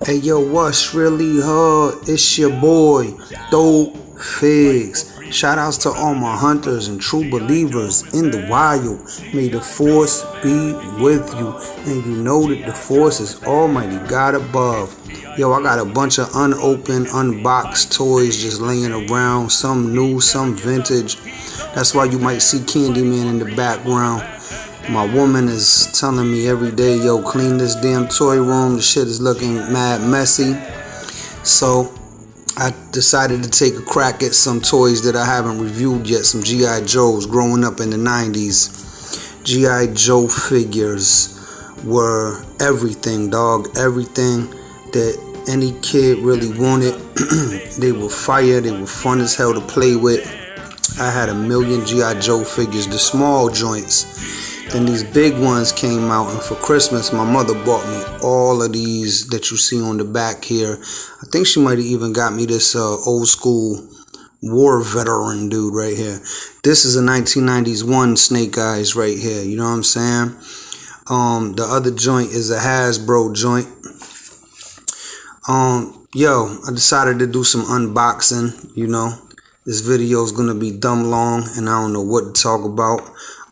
Hey yo, what's really hard? It's your boy, Dope Figs. Shout outs to all my hunters and true believers in the wild. May the force be with you. And you know that the force is Almighty God above. Yo, I got a bunch of unopened, unboxed toys just laying around. Some new, some vintage. That's why you might see Candyman in the background. My woman is telling me every day, yo, clean this damn toy room. The shit is looking mad messy. So I decided to take a crack at some toys that I haven't reviewed yet. Some G.I. Joes. Growing up in the 90s, G.I. Joe figures were everything, dog. Everything that any kid really wanted. They were fire. They were fun as hell to play with. I had a million G.I. Joe figures, the small joints. Then these big ones came out, and for Christmas, my mother bought me all of these that you see on the back here. I think she might have even got me this old school war veteran dude right here. This is a 1990s one Snake Eyes right here. You know what I'm saying? The other joint is a Hasbro joint. Yo, I decided to do some unboxing. You know, this video is gonna be dumb long, and I don't know what to talk about.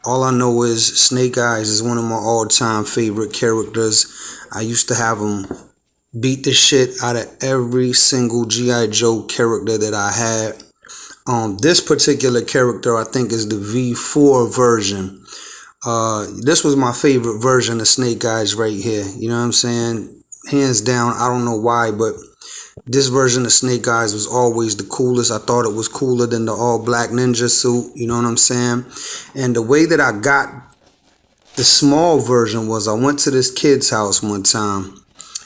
All I know is Snake Eyes is one of my all-time favorite characters. I used to have him beat the shit out of every single G.I. Joe character that I had. This particular character I think is the V4 version. This was my favorite version of Snake Eyes right here. You know what I'm saying? Hands down, I don't know why, but this version of Snake Eyes was always the coolest. I thought it was cooler than the all black ninja suit. You know what I'm saying? And the way that I got the small version was I went to this kid's house one time,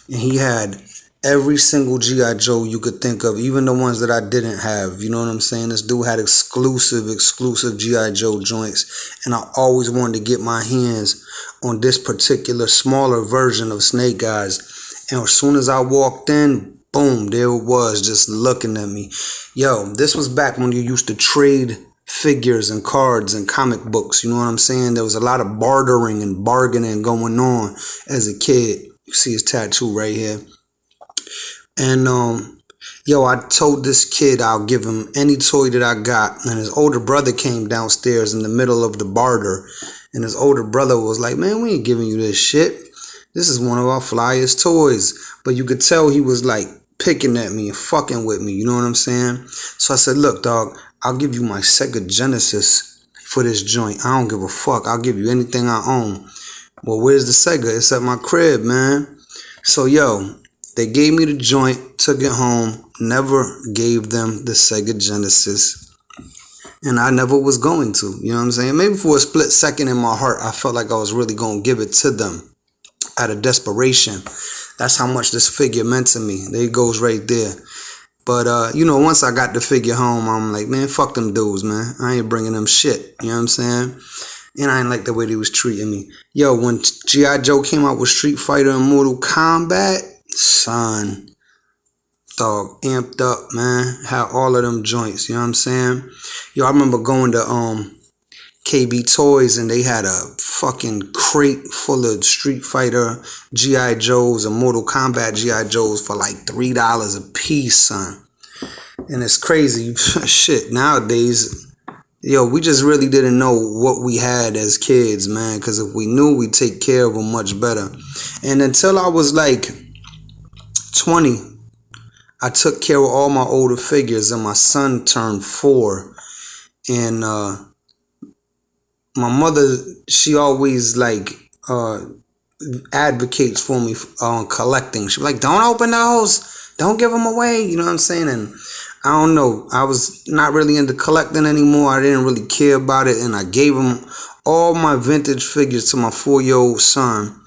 and he had every single G.I. Joe you could think of, even the ones that I didn't have. You know what I'm saying? This dude had exclusive G.I. Joe joints, and I always wanted to get my hands on this particular smaller version of Snake Eyes. And as soon as I walked in, boom, there it was, just looking at me. Yo, this was back when you used to trade figures and cards and comic books. You know what I'm saying? There was a lot of bartering and bargaining going on as a kid. You see his tattoo right here. And yo, I told this kid I'll give him any toy that I got. And his older brother came downstairs in the middle of the barter. And his older brother was like, man, we ain't giving you this shit. This is one of our flyest toys. But you could tell he was like picking at me and fucking with me. You know what I'm saying? So I said, look, dog, I'll give you my Sega Genesis for this joint. I don't give a fuck. I'll give you anything I own. Well, where's the Sega? It's at my crib, man. So, yo, they gave me the joint, took it home, never gave them the Sega Genesis. And I never was going to. You know what I'm saying? Maybe for a split second in my heart, I felt like I was really going to give it to them out of desperation. That's how much this figure meant to me. There it goes right there. But, you know, once I got the figure home, I'm like, man, fuck them dudes, man. I ain't bringing them shit. You know what I'm saying? And I ain't like the way they was treating me. Yo, when G.I. Joe came out with Street Fighter and Mortal Kombat, son, dog, amped up, man. Had all of them joints, you know what I'm saying? Yo, I remember going to KB Toys, and they had a fucking crate full of Street Fighter G.I. Joes and Mortal Kombat G.I. Joes for like $3 a piece, son. And it's crazy. Shit, nowadays, yo, we just really didn't know what we had as kids, man. Because if we knew, we'd take care of them much better. And until I was like 20, I took care of all my older figures, and my son turned 4. And my mother, she always like advocates for me on collecting. She was like, don't open those, don't give them away. You know what I'm saying? And I don't know, I was not really into collecting anymore. I didn't really care about it, and I gave him all my vintage figures to my 4-year-old son.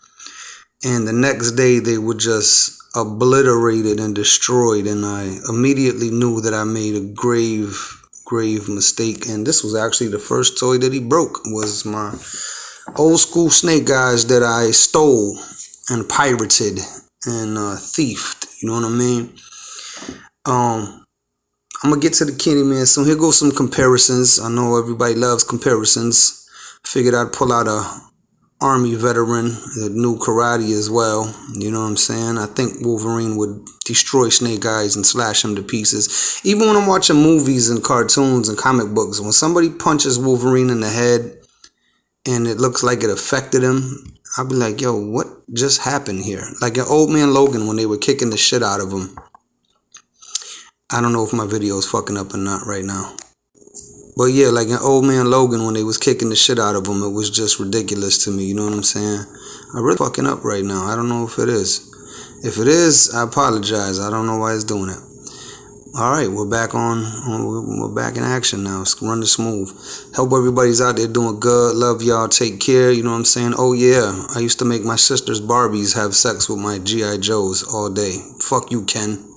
And the next day they were just obliterated and destroyed, and I immediately knew that I made a grave mistake. And this was actually the first toy that he broke, was my old school Snake Eyes that I stole and pirated and thiefed. You know what I mean? I'm gonna get to the Candyman soon. Here goes some comparisons. I know everybody loves comparisons. Figured I'd pull out a Army veteran that knew karate as well. You know what I'm saying? I think Wolverine would destroy Snake Eyes and slash him to pieces. Even when I'm watching movies and cartoons and comic books, when somebody punches Wolverine in the head and it looks like it affected him, I'll be like, yo, what just happened here? Like in Old Man Logan when they were kicking the shit out of him. I don't know if my video is fucking up or not right now. But yeah, like in Old Man Logan when they was kicking the shit out of him, it was just ridiculous to me. You know what I'm saying? I'm really fucking up right now. I don't know if it is. If it is, I apologize. I don't know why it's doing it. All right, we're back we're back in action now. It's running smooth. Hope everybody's out there doing good. Love y'all. Take care. You know what I'm saying? Oh yeah, I used to make my sister's Barbies have sex with my G.I. Joes all day. Fuck you, Ken.